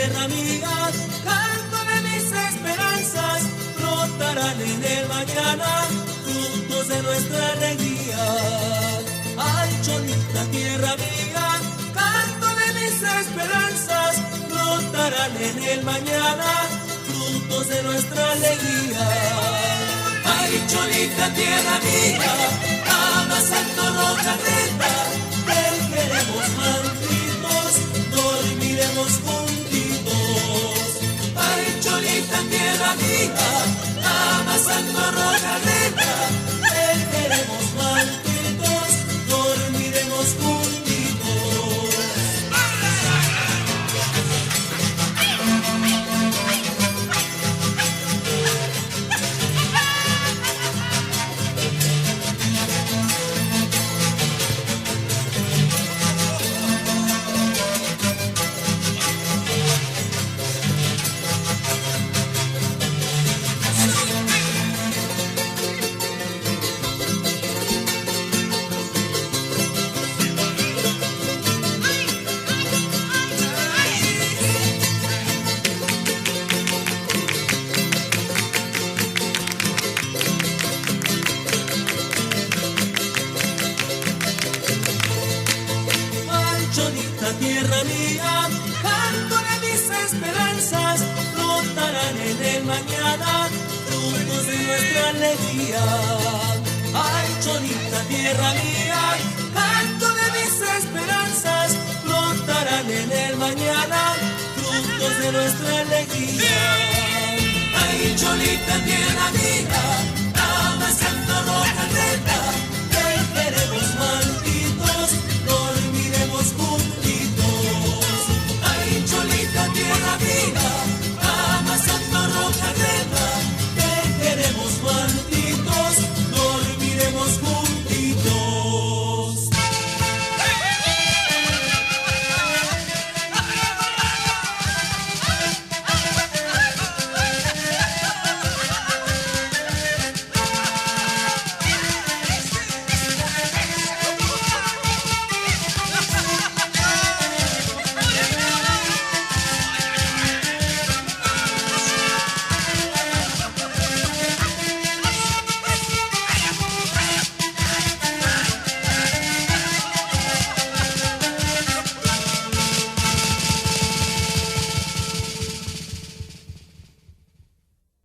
tierra mía, canto de mis esperanzas, brotarán en el mañana, frutos de nuestra alegría. Ay, Cholita, tierra mía, canto de mis esperanzas, brotarán en el mañana, frutos de nuestra alegría. Ay, Cholita, tierra mía, amas Salto Roja Reta, tejeremos mantitos, dormiremos juntitos. Ay, Cholita, tierra mía, amas Salto Roja Reta, tejeremos mantitos, dormiremos juntitos. Tierra mía, canto de mis esperanzas, brotarán en el mañana, frutos de nuestra alegría. Ay, Cholita, tierra mía, canto de mis esperanzas, brotarán en el mañana, frutos de nuestra alegría. Ay, Cholita, tierra mía,